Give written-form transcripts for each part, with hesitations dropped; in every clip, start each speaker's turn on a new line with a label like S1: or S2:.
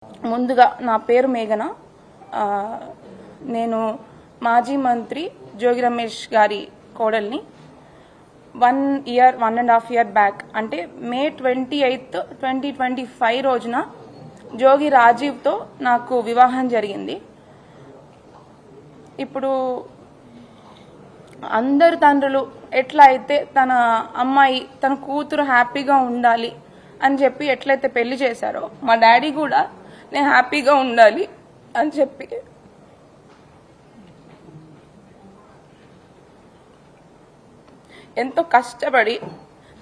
S1: ముందుగా నా పేరు మేఘన. నేను మాజీ మంత్రి జోగి రమేష్ గారి కోడల్ని. 1.5 year బ్యాక్ అంటే May 28, 2025 రోజున జోగి రాజీవ్తో నాకు వివాహం జరిగింది. ఇప్పుడు అందరు తండ్రులు ఎట్లా అయితే తన అమ్మాయి తన కూతురు హ్యాపీగా ఉండాలి అని చెప్పి ఎట్లయితే పెళ్లి చేశారో, మా డాడీ కూడా నేను హ్యాపీగా ఉండాలి అని చెప్పి ఎంతో కష్టపడి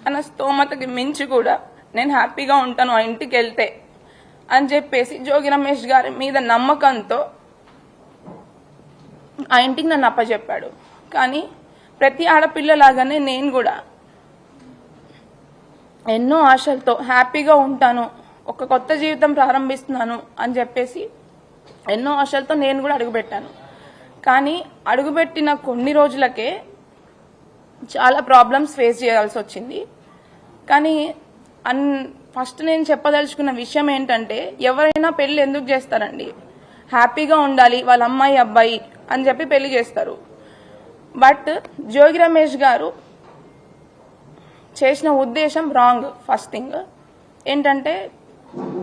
S1: తన స్తోమతకి మించి కూడా నేను హ్యాపీగా ఉంటాను ఆ ఇంటికి వెళ్తే అని చెప్పేసి జోగి రమేష్ గారి మీద నమ్మకంతో ఆ ఇంటికి నన్ను అప్పచెప్పాడు. కానీ ప్రతి ఆడపిల్లలాగానే నేను కూడా ఎన్నో ఆశలతో హ్యాపీగా ఉంటాను, ఒక కొత్త జీవితం ప్రారంభిస్తున్నాను అని చెప్పేసి ఎన్నో ఆశలతో నేను కూడా అడుగుపెట్టాను. కానీ అడుగుపెట్టిన కొన్ని రోజులకే చాలా ప్రాబ్లమ్స్ ఫేస్ చేయాల్సి వచ్చింది. కానీ ఫస్ట్ నేను చెప్పదలుచుకున్న విషయం ఏంటంటే, ఎవరైనా పెళ్లి ఎందుకు చేస్తారండి? హ్యాపీగా ఉండాలి వాళ్ళ అమ్మాయి అబ్బాయి అని చెప్పి పెళ్లి చేస్తారు. బట్ జోగి రమేష్ గారు చేసిన ఉద్దేశం రాంగ్. ఫస్ట్ థింగ్ ఏంటంటే,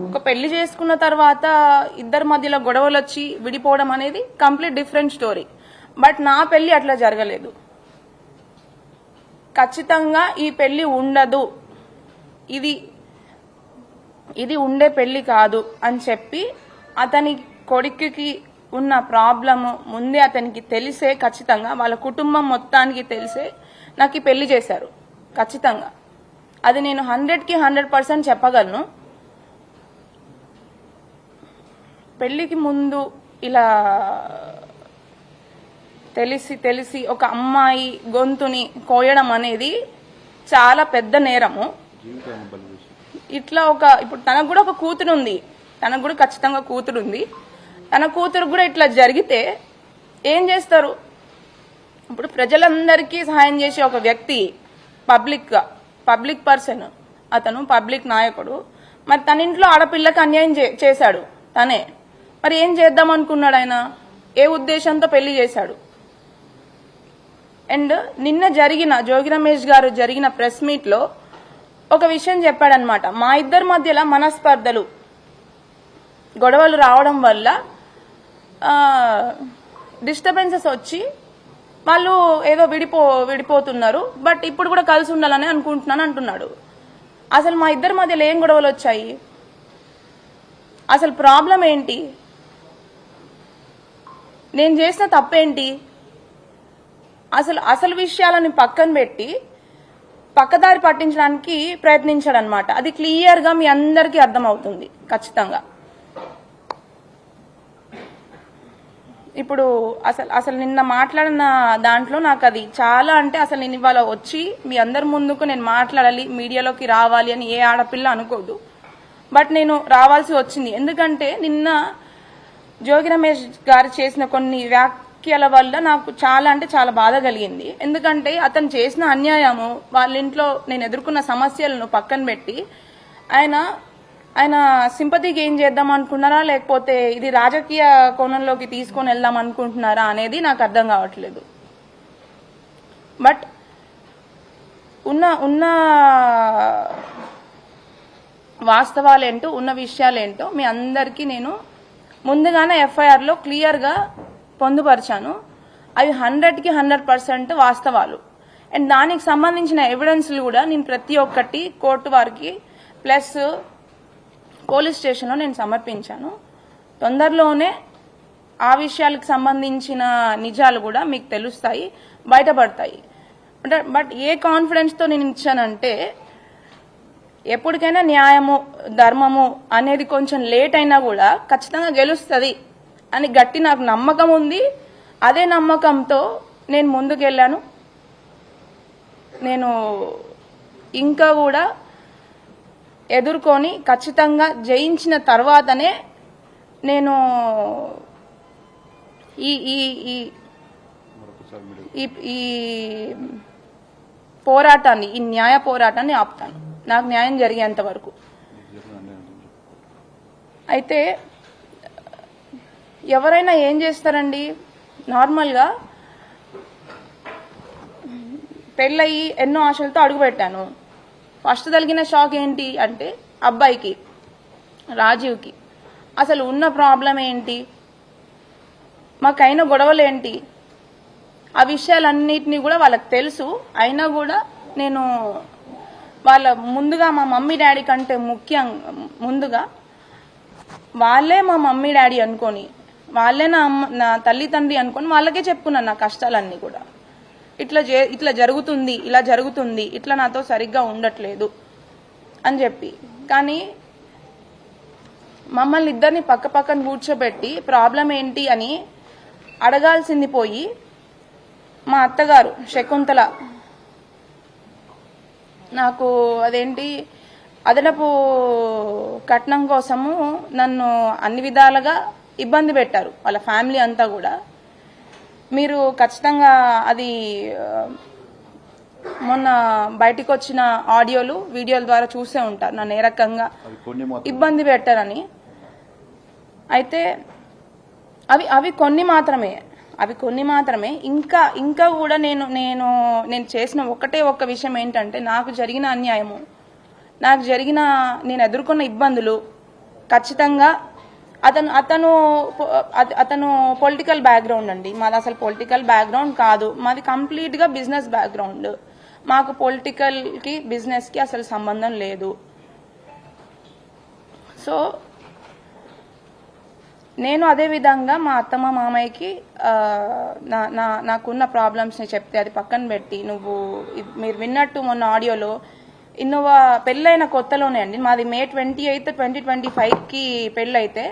S1: ఒక పెళ్లి చేసుకున్న తర్వాత ఇద్దరి మధ్యలో గొడవలు వచ్చి విడిపోవడం అనేది కంప్లీట్ డిఫరెంట్ స్టోరీ. బట్ నా పెళ్లి అట్లా జరగలేదు. ఖచ్చితంగా ఈ పెళ్లి ఉండదు, ఇది ఉండే పెళ్లి కాదు అని చెప్పి అతని కొడుకుకి ఉన్న ప్రాబ్లము ముందే అతనికి తెలిసే, ఖచ్చితంగా వాళ్ళ కుటుంబం మొత్తానికి తెలిసే నాకు ఈ పెళ్లి చేశారు. ఖచ్చితంగా అది నేను 100కి 100% చెప్పగలను. పెళ్లికి ముందు ఇలా తెలిసి ఒక అమ్మాయి గొంతుని కోయడం అనేది చాలా పెద్ద నేరము. ఇట్లా ఇప్పుడు తనకు కూడా ఒక కూతురు ఉంది, తనకు కూడా ఖచ్చితంగా కూతురు ఉంది. తన కూతురు కూడా ఇట్లా జరిగితే ఏం చేస్తారు? ఇప్పుడు ప్రజలందరికీ సహాయం చేసే ఒక వ్యక్తి, పబ్లిక్ పర్సన్, అతను పబ్లిక్ నాయకుడు. మరి తన ఇంట్లో ఆడపిల్లకి అన్యాయం చేశాడు తనే. మరి ఏం చేద్దాం అనుకున్నాడు ఆయన? ఏ ఉద్దేశంతో పెళ్లి చేశాడు? అండ్ నిన్న జోగి రమేష్ గారు జరిగిన ప్రెస్ మీట్ లో ఒక విషయం చెప్పాడనమాట. మా ఇద్దరి మధ్యలో మనస్పర్ధలు, గొడవలు రావడం వల్ల డిస్టర్బెన్సెస్ వచ్చి వాళ్ళు ఏదో విడిపోతున్నారు, బట్ ఇప్పుడు కూడా కలిసి ఉండాలని అనుకుంటున్నాను అంటున్నాడు. అసలు మా ఇద్దరి మధ్యలో ఏం గొడవలు వచ్చాయి? అసలు ప్రాబ్లం ఏంటి? నేను చేసిన తప్పేంటి? అసలు విషయాలని పక్కన పెట్టి పక్కదారి పట్టించడానికి ప్రయత్నించాడనమాట. అది క్లియర్ గా మీ అందరికీ అర్థమవుతుంది ఖచ్చితంగా. ఇప్పుడు అసలు నిన్న మాట్లాడిన దాంట్లో నాకు అది చాలా అసలు నేను ఇవాళ వచ్చి మీ అందరి ముందుకు నేను మాట్లాడాలి, మీడియాలోకి రావాలి అని ఏ ఆడపిల్ల అనుకోదు. బట్ నేను రావాల్సి వచ్చింది. ఎందుకంటే నిన్న జోగి రమేష్ గారు చేసిన కొన్ని వ్యాఖ్యల వల్ల నాకు చాలా బాధ కలిగింది. ఎందుకంటే అతను చేసిన అన్యాయము, వాళ్ళ ఇంట్లో నేను ఎదుర్కొన్న సమస్యలను పక్కన పెట్టి ఆయన సింపతికి ఏం చేద్దాం అనుకున్నారా, లేకపోతే ఇది రాజకీయ కోణంలోకి తీసుకొని వెళ్దాం అనుకుంటున్నారా అనేది నాకు అర్థం కావట్లేదు. బట్ ఉన్న వాస్తవాలేంటో, ఉన్న విషయాలేంటో మీ అందరికీ నేను ముందుగానే FIR లో క్లియర్ గా పొందుపరిచాను. అవి 100కి 100% వాస్తవాలు. అండ్ దానికి సంబంధించిన ఎవిడెన్స్లు కూడా నేను ప్రతి ఒక్కటి కోర్టు వారికి ప్లస్ పోలీస్ స్టేషన్లో నేను సమర్పించాను. తొందరలోనే ఆ విషయాలకు సంబంధించిన నిజాలు కూడా మీకు తెలుస్తాయి, బయటపడతాయి. బట్ ఏ కాన్ఫిడెన్స్తో నేను ఇచ్చానంటే, ఎప్పటికైనా న్యాయము ధర్మము అనేది కొంచెం లేట్ అయినా కూడా ఖచ్చితంగా గెలుస్తుంది అని గట్టి నాకు నమ్మకం ఉంది. అదే నమ్మకంతో నేను ముందుకెళ్ళాను. నేను ఇంకా కూడా ఎదుర్కొని ఖచ్చితంగా జయించిన తర్వాతనే నేను ఈ పోరాటాన్ని, ఈ న్యాయ పోరాటాన్ని ఆపుతాను, నాకు న్యాయం జరిగేంత వరకు. అయితే ఎవరైనా ఏం చేస్తారండి, నార్మల్గా పెళ్ళయి ఎన్నో ఆశలతో అడుగుపెట్టాను. ఫస్ట్ తగిలిన షాక్ ఏంటి అంటే అబ్బాయికి, రాజీవ్కి అసలు ఉన్న ప్రాబ్లం ఏంటి, మాకైన గొడవలు ఏంటి, ఆ విషయాలన్నిటినీ కూడా వాళ్ళకి తెలుసు. అయినా కూడా నేను వాళ్ళ ముందుగా మా మమ్మీ డాడీ కంటే ముందుగా వాళ్ళే మా మమ్మీ డాడీ అనుకొని, వాళ్ళే నా తల్లి తండ్రి అనుకొని వాళ్ళకే చెప్పుకున్నాను నా కష్టాలన్నీ కూడా. ఇట్లా జరుగుతుంది, ఇలా జరుగుతుంది, ఇట్లా నాతో సరిగ్గా ఉండట్లేదు అని చెప్పి. కానీ మమ్మల్ని ఇద్దరిని పక్క పక్కన కూర్చోబెట్టి ప్రాబ్లం ఏంటి అని అడగాల్సింది పోయి మా అత్తగారు శకుంతల నాకు అదేంటి అదనపు కట్నం కోసము నన్ను అన్ని విధాలుగా ఇబ్బంది పెట్టారు, వాళ్ళ ఫ్యామిలీ అంతా కూడా. మీరు ఖచ్చితంగా అది మొన్న బయటికి వచ్చిన ఆడియోలు వీడియోల ద్వారా చూసే ఉంటారు నన్ను ఏ రకంగా ఇబ్బంది పెట్టారని. అయితే అవి కొన్ని మాత్రమే. ఇంకా కూడా నేను చేసిన ఒక్క విషయం ఏంటంటే, నాకు జరిగిన అన్యాయము, నేను ఎదుర్కొన్న ఇబ్బందులు ఖచ్చితంగా అతను పొలిటికల్ బ్యాక్గ్రౌండ్ అండి, మాది అసలు పొలిటికల్ బ్యాక్గ్రౌండ్ కాదు, మాది కంప్లీట్ గా బిజినెస్ బ్యాక్గ్రౌండ్. మాకు పొలిటికల్ కి బిజినెస్ కి అసలు సంబంధం లేదు. సో నేను అదే విధంగా మా అత్తమ్మ మామయ్యకి నాకున్న ప్రాబ్లమ్స్ ని చెప్తే అది పక్కన పెట్టి, మీరు విన్నట్టు మొన్న ఆడియోలో ఇన్నోవా పెళ్ళైన కొత్తలోనే అండి, మాది May 28, 2025కి పెళ్ళైతే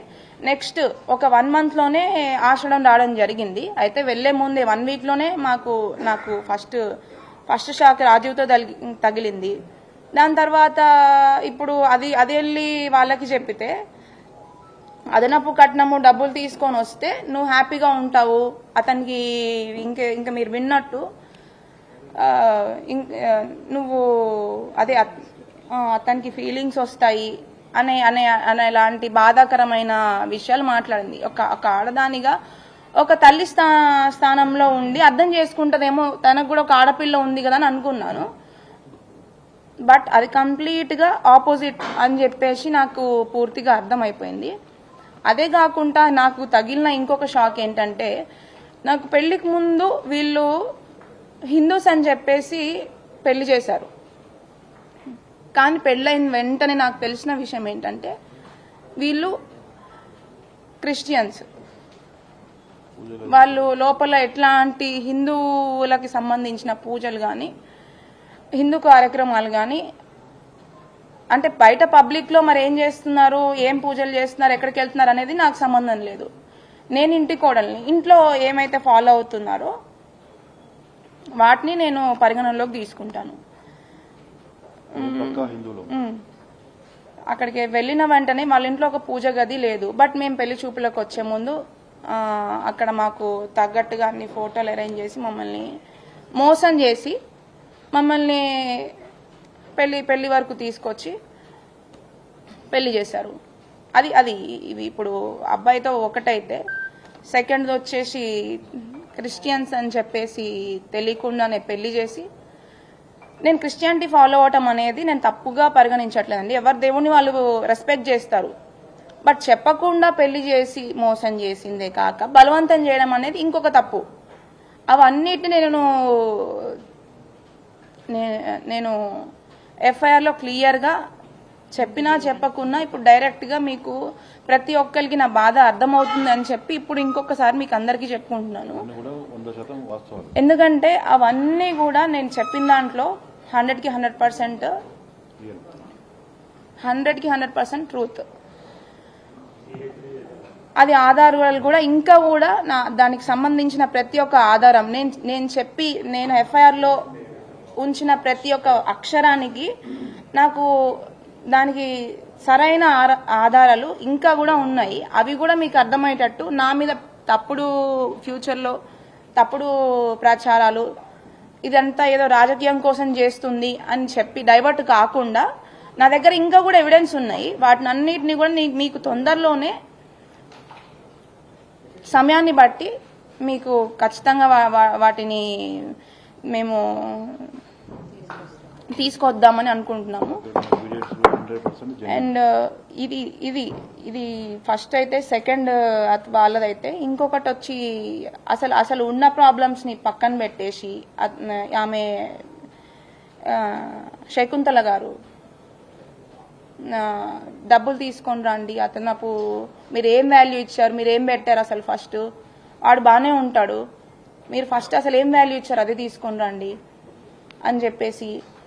S1: నెక్స్ట్ ఒక 1 month లోనే ఆషాఢం రావడం జరిగింది. అయితే వెళ్లే ముందే 1 week లోనే నాకు ఫస్ట్ షాక్ రాజీవ్తో తగిలింది. దాని తర్వాత ఇప్పుడు అది వెళ్ళి వాళ్ళకి చెప్పితే అదనపు కట్నము డబ్బులు తీసుకొని వస్తే నువ్వు హ్యాపీగా ఉంటావు, అతనికి ఇంకా మీరు విన్నట్టు నువ్వు అదే అతనికి ఫీలింగ్స్ వస్తాయి అనేలాంటి బాధాకరమైన విషయాలు మాట్లాడింది. ఒక ఆడదానిగా ఒక తల్లి స్థానంలో ఉండి అర్థం చేసుకుంటదేమో, తనకు కూడా ఒక ఆడపిల్ల ఉంది కదా అని అనుకున్నాను. బట్ అది కంప్లీట్ గా ఆపోజిట్ అని చెప్పేసి నాకు పూర్తిగా అర్థమైపోయింది. అదే కాకుండా నాకు తగిలిన ఇంకొక షాక్ ఏంటంటే, నాకు పెళ్లికి ముందు వీళ్ళు హిందూస్ అని చెప్పేసి పెళ్లి చేశారు. కానీ పెళ్ళైన వెంటనే నాకు తెలిసిన విషయం ఏంటంటే వీళ్ళు క్రిస్టియన్స్. వాళ్ళు లోపల ఎట్లాంటి హిందువులకి సంబంధించిన పూజలు కానీ హిందూ కార్యక్రమాలు కానీ, అంటే బయట పబ్లిక్ లో మరి ఏం చేస్తున్నారు, ఏం పూజలు చేస్తున్నారు, ఎక్కడికి వెళ్తున్నారు అనేది నాకు సంబంధం లేదు. నేను ఇంటి కోడల్ని, ఇంట్లో ఏమైతే ఫాలో అవుతున్నారో వాటిని నేను పరిగణనలోకి తీసుకుంటాను. అక్కడికి వెళ్ళిన వెంటనే వాళ్ళ ఇంట్లో ఒక పూజ గది లేదు. బట్ మేము పెళ్లి చూపులకు వచ్చే ముందు అక్కడ మాకు తగ్గట్టుగా అన్ని ఫోటోలు అరేంజ్ చేసి మమ్మల్ని మోసం చేసి మమ్మల్ని పెళ్లి వరకు తీసుకొచ్చి పెళ్లి చేశారు. అది ఇప్పుడు అబ్బాయితో ఒకటైతే, సెకండ్ వచ్చేసి క్రిస్టియన్స్ అని చెప్పేసి తెలియకుండానే పెళ్లి చేసి, నేను క్రిస్టియానిటీ ఫాలో అవటం అనేది నేను తప్పుగా పరిగణించట్లేదండి. ఎవరి దేవుణ్ణి వాళ్ళు రెస్పెక్ట్ చేస్తారు. బట్ చెప్పకుండా పెళ్లి చేసి మోసం చేసిందే కాక బలవంతం చేయడం అనేది ఇంకొక తప్పు. అవన్నిటిని నేను ఎఫ్ఐఆర్లో క్లియర్గా చెప్పినా చెప్పకున్నా ఇప్పుడు డైరెక్ట్గా మీకు ప్రతి ఒక్కరికి నా బాధ అర్థమవుతుంది అని చెప్పి ఇప్పుడు ఇంకొకసారి మీకు అందరికీ చెప్పుకుంటున్నాను. ఎందుకంటే అవన్నీ కూడా నేను చెప్పిన దాంట్లో 100కి 100% ట్రూత్. అది ఆధారాలు కూడా ఇంకా కూడా దానికి సంబంధించిన ప్రతి ఒక్క ఆధారం నేను ఎఫ్ఐఆర్లో ఉంచిన ప్రతి ఒక్క అక్షరానికి నాకు దానికి సరైన ఆధారాలు ఇంకా కూడా ఉన్నాయి. అవి కూడా మీకు అర్థమయ్యేటట్టు నా మీద ఫ్యూచర్లో తప్పుడు ప్రచారాలు, ఇదంతా ఏదో రాజకీయం కోసం చేస్తుంది అని చెప్పి డైవర్ట్ కాకుండా నా దగ్గర ఇంకా కూడా ఎవిడెన్స్ ఉన్నాయి. వాటిని అన్నిటిని కూడా మీకు తొందరలోనే సమయాన్ని బట్టి మీకు ఖచ్చితంగా వాటిని మేము తీసుకొద్దామని అనుకుంటున్నాము. అండ్ ఇది ఫస్ట్ అయితే. సెకండ్ వాళ్ళదైతే ఇంకొకటి వచ్చి అసలు ఉన్న ప్రాబ్లమ్స్ ని పక్కన పెట్టేసి ఆమె శకుంతల గారు డబ్బులు తీసుకొని రండి, అతను మీరు ఏం వాల్యూ ఇచ్చారు, మీరు ఏం పెట్టారు, అసలు ఫస్ట్ వాడు బాగానే ఉంటాడు, మీరు ఫస్ట్ అసలు ఏం వాల్యూ ఇచ్చారు అది తీసుకొని రండి అని చెప్పేసి